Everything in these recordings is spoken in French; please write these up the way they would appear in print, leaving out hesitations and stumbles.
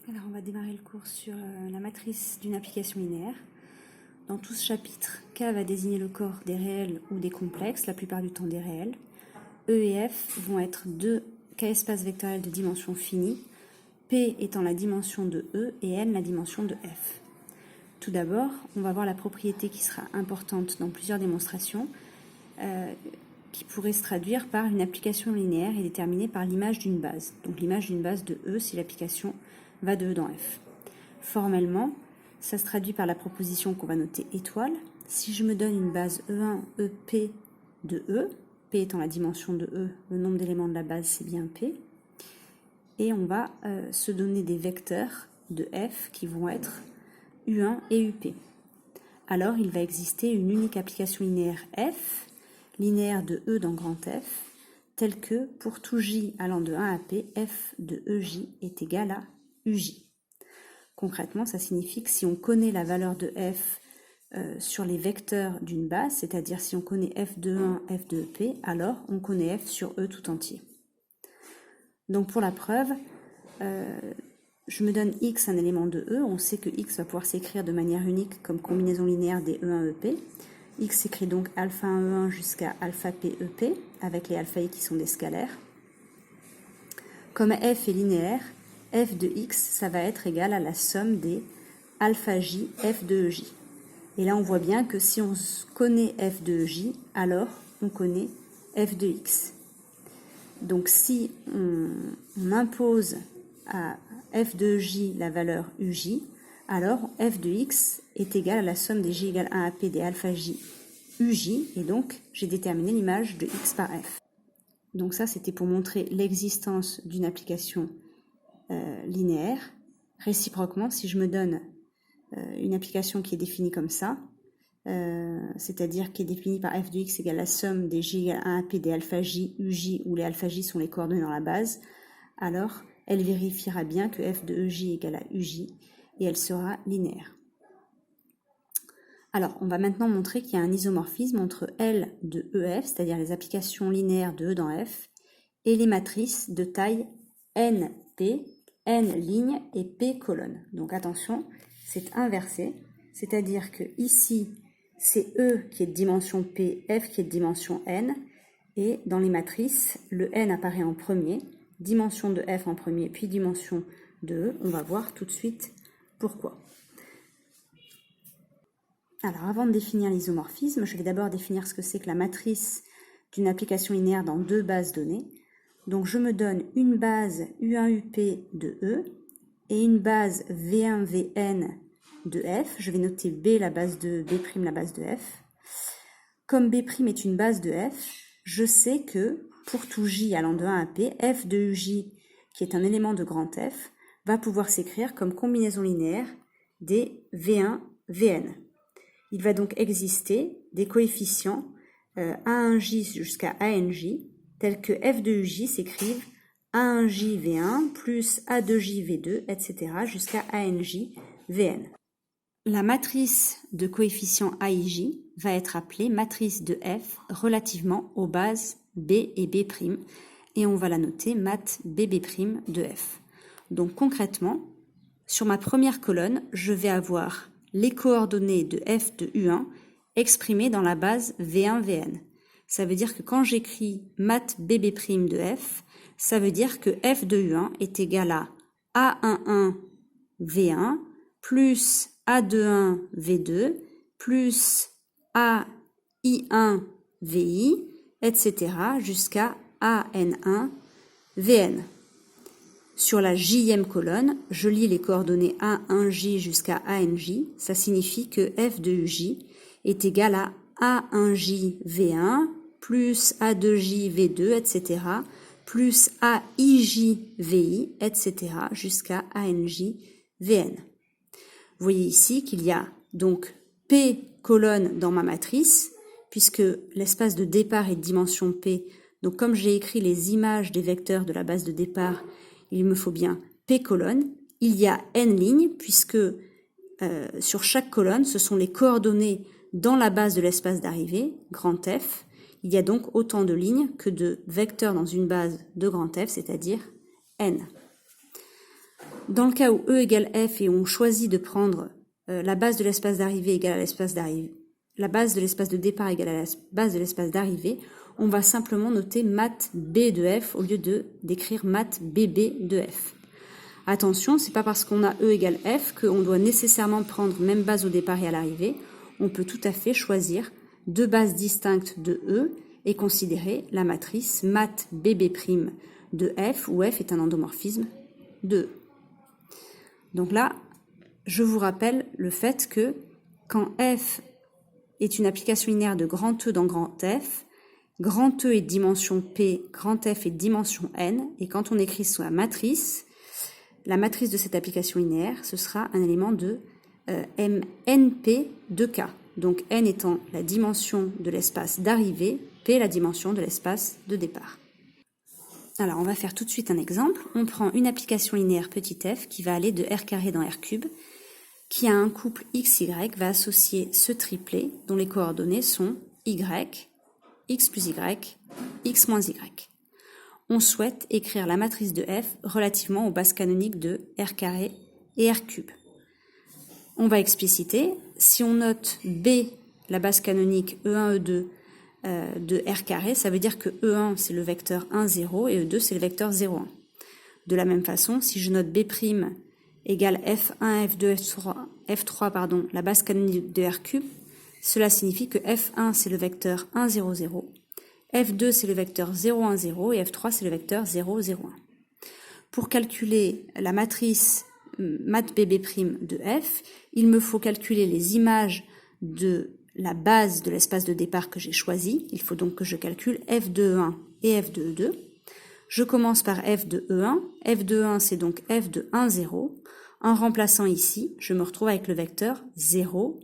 Alors on va démarrer le cours sur la matrice d'une application linéaire. Dans tout ce chapitre, K va désigner le corps des réels ou des complexes, la plupart du temps des réels. E et F vont être deux K-espaces vectoriels de dimension finie, P étant la dimension de E et N la dimension de F. Tout d'abord, on va voir la propriété qui sera importante dans plusieurs démonstrations, qui pourrait se traduire par une application linéaire et déterminée par l'image d'une base. Donc l'image d'une base de E si l'application va de E dans F. Formellement, ça se traduit par la proposition qu'on va noter étoile. Si je me donne une base E1, EP de E, P étant la dimension de E, le nombre d'éléments de la base c'est bien P, et on va se donner des vecteurs de F qui vont être U1 et UP. Alors il va exister une unique application linéaire F, linéaire de E dans grand F, telle que pour tout J allant de 1 à P, F de EJ est égal à UJ. Concrètement, ça signifie que si on connaît la valeur de F sur les vecteurs d'une base, c'est-à-dire si on connaît F de 1, F de EP, alors on connaît F sur E tout entier. Donc pour la preuve, je me donne X un élément de E, on sait que X va pouvoir s'écrire de manière unique comme combinaison linéaire des E1, EP. X s'écrit donc alpha 1, E1 jusqu'à alpha P, EP, avec les alpha I qui sont des scalaires. Comme F est linéaire, F de X, ça va être égal à la somme des alpha J, F de EJ. Et là, on voit bien que si on connaît F de EJ, alors on connaît F de X. Donc si on impose à F de EJ la valeur UJ, alors F de X est égal à la somme des J égale 1 à P des alpha J UJ, et donc j'ai déterminé l'image de X par F. Donc ça, c'était pour montrer l'existence d'une application linéaire. Réciproquement, si je me donne une application qui est définie comme ça, c'est-à-dire qui est définie par f de x égale la somme des j égale 1 à p des alpha j uj, où les alpha j sont les coordonnées dans la base, alors elle vérifiera bien que f de ej égale à uj et elle sera linéaire. Alors, on va maintenant montrer qu'il y a un isomorphisme entre L de EF, c'est-à-dire les applications linéaires de E dans F, et les matrices de taille NP, N lignes et P colonnes. Donc attention, c'est inversé, c'est-à-dire que ici, c'est E qui est de dimension P, F qui est de dimension N, et dans les matrices, le N apparaît en premier, dimension de F en premier, puis dimension de E. On va voir tout de suite pourquoi. Alors, avant de définir l'isomorphisme, je vais d'abord définir ce que c'est que la matrice d'une application linéaire dans deux bases données. Donc, je me donne une base U1UP de E et une base V1VN de F. Je vais noter B la base de B' la base de F. Comme B' est une base de F, je sais que pour tout J allant de 1 à P, F de UJ, qui est un élément de grand F, va pouvoir s'écrire comme combinaison linéaire des V1, Vn. Il va donc exister des coefficients A1J jusqu'à ANJ, tels que f de uj s'écrivent A1J V1 plus A2J V2, etc. jusqu'à ANJ Vn. La matrice de coefficients AIJ va être appelée matrice de F relativement aux bases B et B', et on va la noter mat BB' de F. Donc concrètement, sur ma première colonne, je vais avoir les coordonnées de f de U1 exprimées dans la base V1-Vn. Ça veut dire que quand j'écris mat BB' de f, ça veut dire que f de U1 est égal à A11-V1 plus A21-V2 plus AI1-VI, etc. jusqu'à AN1-Vn. Sur la jème colonne, je lis les coordonnées A1J jusqu'à ANJ. Ça signifie que f de UJ est égal à A1J V1 plus A2J V2, etc. plus AIJ VI, etc. jusqu'à ANJ Vn. Vous voyez ici qu'il y a donc P colonne dans ma matrice, puisque l'espace de départ est de dimension P. Donc comme j'ai écrit les images des vecteurs de la base de départ, il me faut bien P colonne. Il y a N lignes, puisque sur chaque colonne, ce sont les coordonnées dans la base de l'espace d'arrivée, grand F. Il y a donc autant de lignes que de vecteurs dans une base de grand F, c'est-à-dire N. Dans le cas où E égale F et on choisit de prendre la base de l'espace d'arrivée égale à l'espace d'arrivée, la base de l'espace de départ égale à la base de l'espace d'arrivée, on va simplement noter mat B de F au lieu d'écrire mat BB de F. Attention, c'est pas parce qu'on a E égale F qu'on doit nécessairement prendre même base au départ et à l'arrivée. On peut tout à fait choisir deux bases distinctes de E et considérer la matrice mat BB' de F, où F est un endomorphisme de E. Donc là, je vous rappelle le fait que quand F est une application linéaire de grand E dans grand F est de dimension P, grand F est de dimension N, et quand on écrit sur la matrice de cette application linéaire, ce sera un élément de NP de K. Donc N étant la dimension de l'espace d'arrivée, P la dimension de l'espace de départ. Alors on va faire tout de suite un exemple. On prend une application linéaire petit f qui va aller de R carré dans R cube, qui a un couple XY, va associer ce triplet dont les coordonnées sont Y, X plus Y, X moins Y. On souhaite écrire la matrice de F relativement aux bases canoniques de R carré et R cube. On va expliciter, si on note B, la base canonique E1, E2 de R carré, ça veut dire que E1 c'est le vecteur 1, 0 et E2 c'est le vecteur 0, 1. De la même façon, si je note B' égale F1, F2, F3, la base canonique de R cube, cela signifie que F1 c'est le vecteur 1, 0, 0, F2 c'est le vecteur 0, 1, 0 et F3 c'est le vecteur 0, 0, 1. Pour calculer la matrice mat BB' de F, il me faut calculer les images de la base de l'espace de départ que j'ai choisi. Il faut donc que je calcule F de E1 et F de E2. Je commence par F de E1. F de E1, c'est donc F de 1, 0. En remplaçant ici, je me retrouve avec le vecteur 0,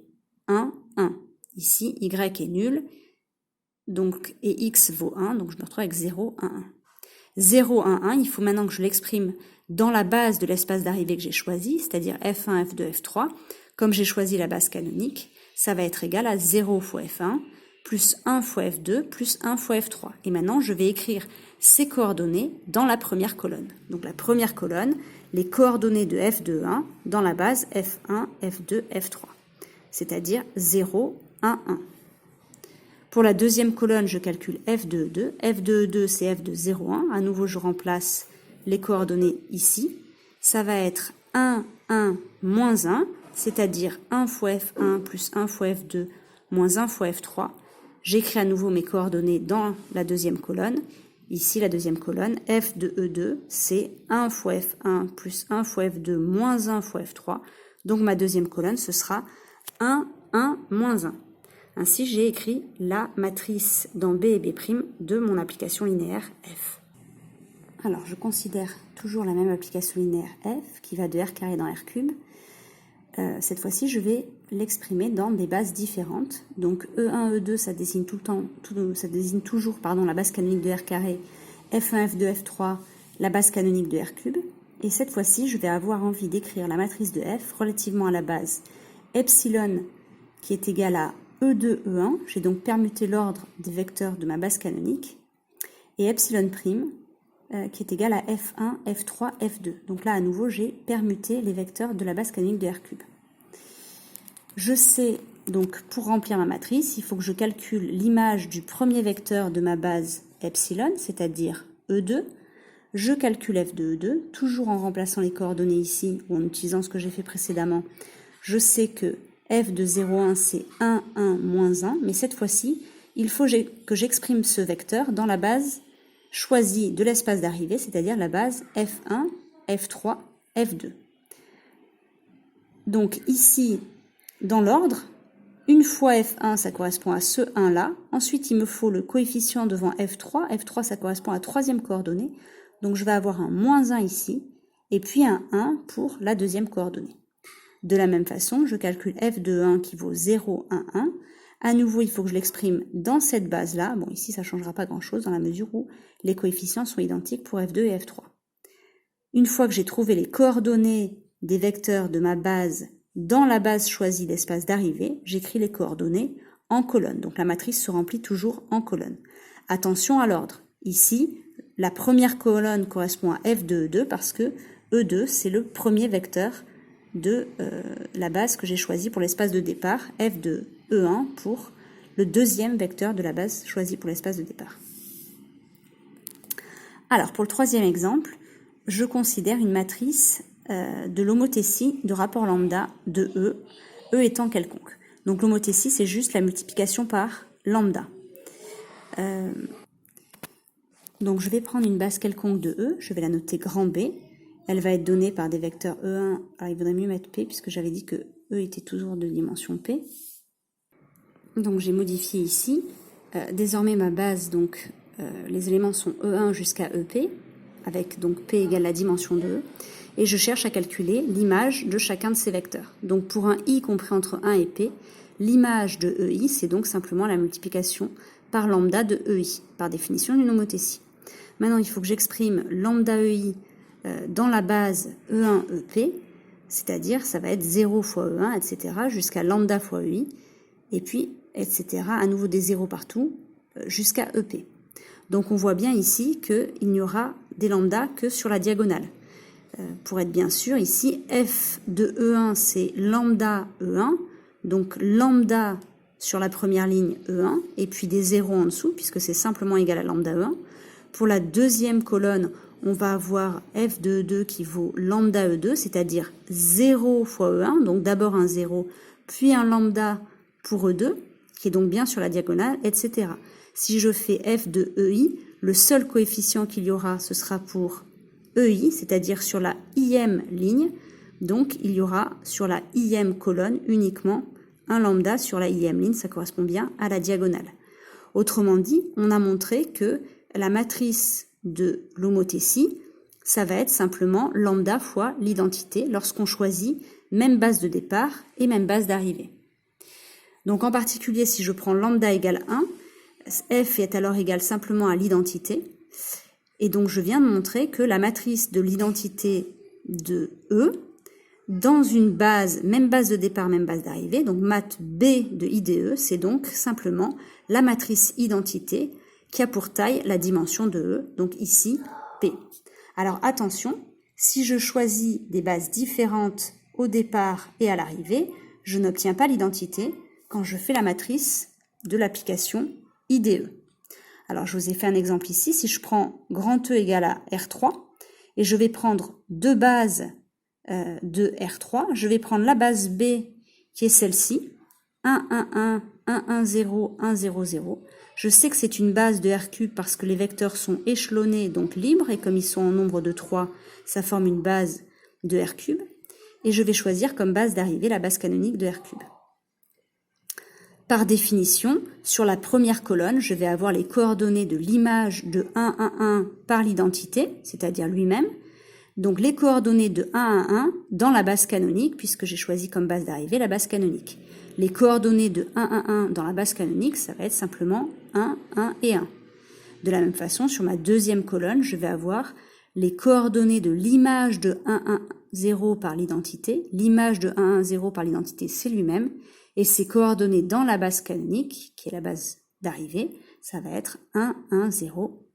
1, 1. Ici, Y est nul, donc, et X vaut 1, donc je me retrouve avec 0, 1, 1. 0, 1, 1, il faut maintenant que je l'exprime dans la base de l'espace d'arrivée que j'ai choisi, c'est-à-dire F1, F2, F3. Comme j'ai choisi la base canonique, ça va être égal à 0 fois F1, plus 1 fois F2, plus 1 fois F3. Et maintenant, je vais écrire ces coordonnées dans la première colonne. Donc la première colonne, les coordonnées de F de 1 dans la base F1, F2, F3. C'est-à-dire 0, 1, 1. Pour la deuxième colonne, je calcule F de 2. F de 2, c'est F de 0, 1. À nouveau, je remplace les coordonnées ici. Ça va être 1, 1, moins 1, c'est-à-dire 1 fois F1 plus 1 fois F2 moins 1 fois F3. J'écris à nouveau mes coordonnées dans la deuxième colonne. Ici, la deuxième colonne, F de E2, c'est 1 fois F1 plus 1 fois F2 moins 1 fois F3. Donc ma deuxième colonne, ce sera 1, 1, moins 1. Ainsi, j'ai écrit la matrice dans B et B' de mon application linéaire F. Alors, je considère toujours la même application linéaire F qui va de R carré dans R cube. Cette fois-ci, je vais l'exprimer dans des bases différentes. Donc E1, E2, ça désigne toujours la base canonique de R carré, F1, F2, F3, la base canonique de R cube. Et cette fois-ci, je vais avoir envie d'écrire la matrice de F relativement à la base epsilon qui est égale à E2, E1. J'ai donc permuté l'ordre des vecteurs de ma base canonique. Et epsilon prime qui est égal à F1, F3, F2. Donc là, à nouveau, j'ai permuté les vecteurs de la base canonique de R cube. Je sais, donc, pour remplir ma matrice, il faut que je calcule l'image du premier vecteur de ma base epsilon, c'est-à-dire E2. Je calcule F de E2, toujours en remplaçant les coordonnées ici, ou en utilisant ce que j'ai fait précédemment. Je sais que F de 0, 1, c'est 1, 1, moins 1, mais cette fois-ci, il faut que j'exprime ce vecteur dans la base choisie de l'espace d'arrivée, c'est-à-dire la base F1, F3, F2. Donc ici, dans l'ordre, une fois F1, ça correspond à ce 1-là. Ensuite, il me faut le coefficient devant F3. F3, ça correspond à la troisième coordonnée. Donc je vais avoir un moins 1 ici, et puis un 1 pour la deuxième coordonnée. De la même façon, je calcule F de 1 qui vaut 0, 1, 1. À nouveau, il faut que je l'exprime dans cette base-là. Bon, ici, ça ne changera pas grand-chose dans la mesure où les coefficients sont identiques pour F2 et F3. Une fois que j'ai trouvé les coordonnées des vecteurs de ma base dans la base choisie d'espace d'arrivée, j'écris les coordonnées en colonne. Donc la matrice se remplit toujours en colonne. Attention à l'ordre. Ici, la première colonne correspond à F de E2 parce que E2, c'est le premier vecteur de la base que j'ai choisie pour l'espace de départ, f de E1 pour le deuxième vecteur de la base choisie pour l'espace de départ. Alors, pour le troisième exemple, je considère une matrice de l'homothétie de rapport lambda de E étant quelconque. Donc l'homothétie, c'est juste la multiplication par lambda. Donc je vais prendre une base quelconque de E, je vais la noter grand B. Elle va être donnée par des vecteurs E1, alors il vaudrait mieux mettre P puisque j'avais dit que E était toujours de dimension P. Donc j'ai modifié ici. Désormais ma base, donc les éléments sont E1 jusqu'à EP, avec donc P égale la dimension de E, et je cherche à calculer l'image de chacun de ces vecteurs. Donc pour un I compris entre 1 et P, l'image de EI, c'est donc simplement la multiplication par lambda de EI, par définition d'une homothétie. Maintenant, il faut que j'exprime lambda EI dans la base E1 EP, c'est-à-dire ça va être 0 fois E1, etc., jusqu'à lambda fois EI, et puis, etc., à nouveau des zéros partout, jusqu'à EP. Donc on voit bien ici qu'il n'y aura des lambda que sur la diagonale. Pour être bien sûr, ici, f de E1, c'est lambda E1, donc lambda sur la première ligne E1, et puis des zéros en dessous, puisque c'est simplement égal à lambda E1. Pour la deuxième colonne, on va avoir f de E2 qui vaut lambda E2, c'est-à-dire 0 fois E1, donc d'abord un 0, puis un lambda pour E2, qui est donc bien sur la diagonale, etc. Si je fais f de EI, le seul coefficient qu'il y aura, ce sera pour EI, c'est-à-dire sur la ième ligne, donc il y aura sur la ième colonne uniquement un lambda sur la ième ligne, ça correspond bien à la diagonale. Autrement dit, on a montré que la matrice de l'homothétie, ça va être simplement lambda fois l'identité lorsqu'on choisit même base de départ et même base d'arrivée. Donc en particulier, si je prends lambda égale 1, f est alors égal simplement à l'identité. Et donc je viens de montrer que la matrice de l'identité de E, dans une base, même base de départ, même base d'arrivée, donc mat B de IDE, c'est donc simplement la matrice identité qui a pour taille la dimension de E, donc ici P. Alors attention, si je choisis des bases différentes au départ et à l'arrivée, je n'obtiens pas l'identité quand je fais la matrice de l'application IDE. Alors je vous ai fait un exemple ici, si je prends grand E égale à R3, et je vais prendre deux bases de R3, je vais prendre la base B qui est celle-ci, 1, 1, 1, 1, 1, 0, 1, 0, 0. Je sais que c'est une base de R cube parce que les vecteurs sont échelonnés, donc libres, et comme ils sont en nombre de 3, ça forme une base de R cube. Et je vais choisir comme base d'arrivée la base canonique de R cube. Par définition, sur la première colonne, je vais avoir les coordonnées de l'image de 1, 1, 1 par l'identité, c'est-à-dire lui-même. Donc les coordonnées de 1, 1, 1 dans la base canonique, puisque j'ai choisi comme base d'arrivée la base canonique. Les coordonnées de 1, 1, 1 dans la base canonique, ça va être simplement 1, 1 et 1. De la même façon, sur ma deuxième colonne, je vais avoir les coordonnées de l'image de 1, 1, 0 par l'identité. L'image de 1, 1, 0 par l'identité, c'est lui-même. Et ces coordonnées dans la base canonique, qui est la base d'arrivée, ça va être 1, 1, 0.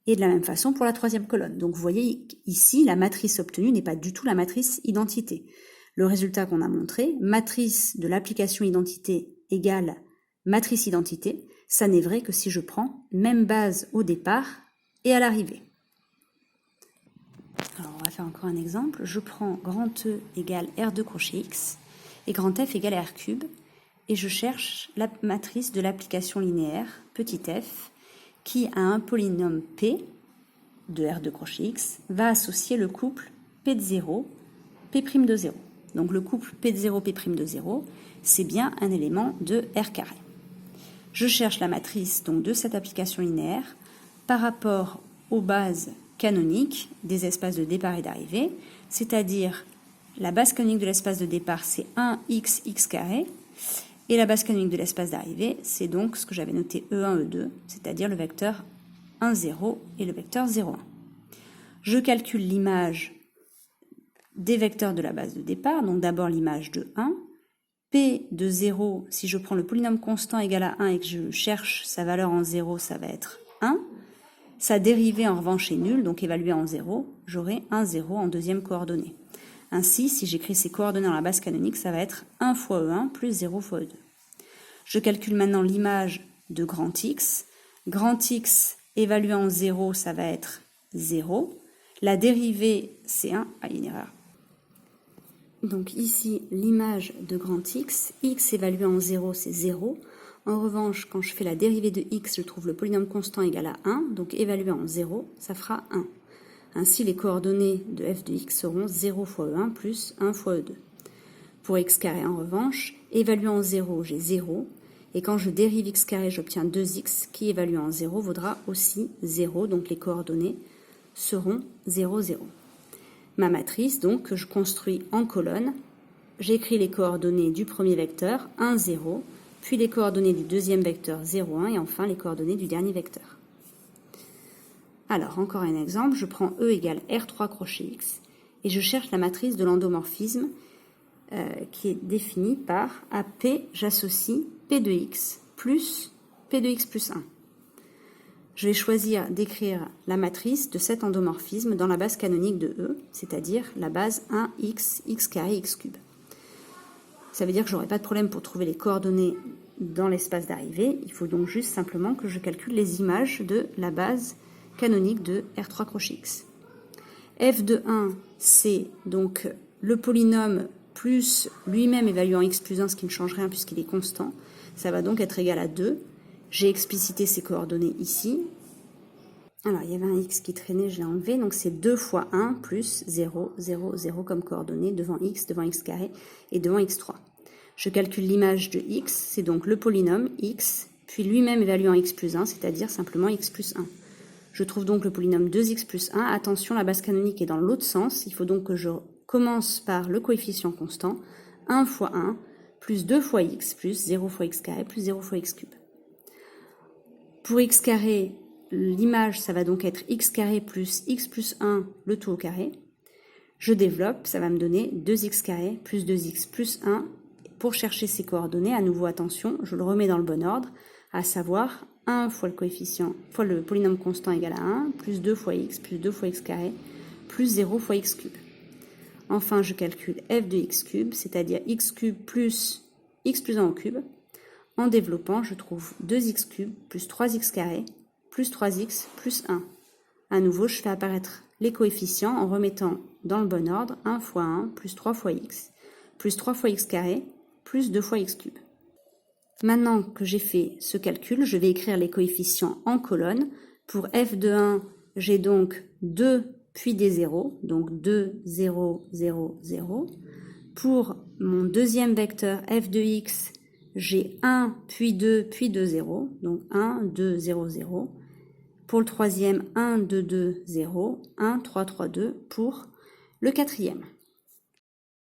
Et de la même façon pour la troisième colonne. Donc vous voyez ici, la matrice obtenue n'est pas du tout la matrice identité. Le résultat qu'on a montré, matrice de l'application identité égale matrice identité, ça n'est vrai que si je prends même base au départ et à l'arrivée. Alors on va faire encore un exemple. Je prends grand E égale R2 crochet X et grand F égale R cube. Et je cherche la matrice de l'application linéaire, petit f, qui à un polynôme P de R de crochet X va associer le couple P de 0, P' de 0. Donc le couple P de 0, P' de 0, c'est bien un élément de R carré. Je cherche la matrice donc, de cette application linéaire par rapport aux bases canoniques des espaces de départ et d'arrivée, c'est-à-dire la base canonique de l'espace de départ, c'est 1x, x carré, et la base canonique de l'espace d'arrivée, c'est donc ce que j'avais noté E1, E2, c'est-à-dire le vecteur 1, 0 et le vecteur 0, 1. Je calcule l'image des vecteurs de la base de départ, donc d'abord l'image de 1. P de 0, si je prends le polynôme constant égal à 1 et que je cherche sa valeur en 0, ça va être 1. Sa dérivée en revanche est nulle, donc évaluée en 0, j'aurai un 0 en deuxième coordonnée. Ainsi, si j'écris ces coordonnées dans la base canonique, ça va être 1 fois E1 plus 0 fois E2. Je calcule maintenant l'image de grand X. Grand X évalué en 0, ça va être 0. La dérivée, c'est 1. Ah, il y a une erreur. Donc ici, l'image de grand X. X évalué en 0, c'est 0. En revanche, quand je fais la dérivée de X, je trouve le polynôme constant égal à 1. Donc évalué en 0, ça fera 1. Ainsi, les coordonnées de f de x seront 0 fois E1 plus 1 fois E2. Pour x carré, en revanche, évalué en 0, j'ai 0. Et quand je dérive x carré, j'obtiens 2x qui, évalué en 0, vaudra aussi 0. Donc les coordonnées seront 0, 0. Ma matrice, donc, que je construis en colonne, j'écris les coordonnées du premier vecteur, 1, 0, puis les coordonnées du deuxième vecteur, 0, 1, et enfin les coordonnées du dernier vecteur. Alors, encore un exemple, je prends E égale R3 crochet X, et je cherche la matrice de l'endomorphisme qui est définie par à P, j'associe P de X plus P de X plus 1. Je vais choisir d'écrire la matrice de cet endomorphisme dans la base canonique de E, c'est-à-dire la base 1x, x carré, x cube. Ça veut dire que je n'aurai pas de problème pour trouver les coordonnées dans l'espace d'arrivée. Il faut donc juste simplement que je calcule les images de la base canonique de R3 crochet X. F de 1, c'est donc le polynôme plus lui-même évalué en x plus 1, ce qui ne change rien puisqu'il est constant. Ça va donc être égal à 2. J'ai explicité ces coordonnées ici. Alors, il y avait un x qui traînait, je l'ai enlevé. Donc, c'est 2 fois 1 plus 0, 0, 0 comme coordonnées devant x carré et devant x3. Je calcule l'image de x, c'est donc le polynôme x, puis lui-même évalué en x plus 1, c'est-à-dire simplement x plus 1. Je trouve donc le polynôme 2x plus 1. Attention, la base canonique est dans l'autre sens. Il faut donc que je commence par le coefficient constant, 1 fois 1, plus 2 fois x, plus 0 fois x carré, plus 0 fois x cube. Pour x carré, l'image, ça va donc être x carré plus x plus 1, le tout au carré. Je développe, ça va me donner 2x carré plus 2x plus 1. Pour chercher ces coordonnées, à nouveau, attention, je le remets dans le bon ordre, à savoir 1 fois le coefficient, fois le polynôme constant égal à 1, plus 2 fois x, plus 2 fois x carré, plus 0 fois x cube. Enfin, je calcule f de x cube, c'est-à-dire x cube plus x plus 1 au cube. En développant, je trouve 2x cube plus 3x carré, plus 3x plus 1. À nouveau, je fais apparaître les coefficients en remettant dans le bon ordre 1 fois 1, plus 3 fois x, plus 3 fois x carré, plus 2 fois x cube. Maintenant que j'ai fait ce calcul, je vais écrire les coefficients en colonne. Pour f de 1, j'ai donc 2 puis des 0, donc 2, 0, 0, 0. Pour mon deuxième vecteur f de x, j'ai 1 puis 2 puis 2, 0, donc 1, 2, 0, 0. Pour le troisième, 1, 2, 2, 0, 1, 3, 3, 2 pour le quatrième.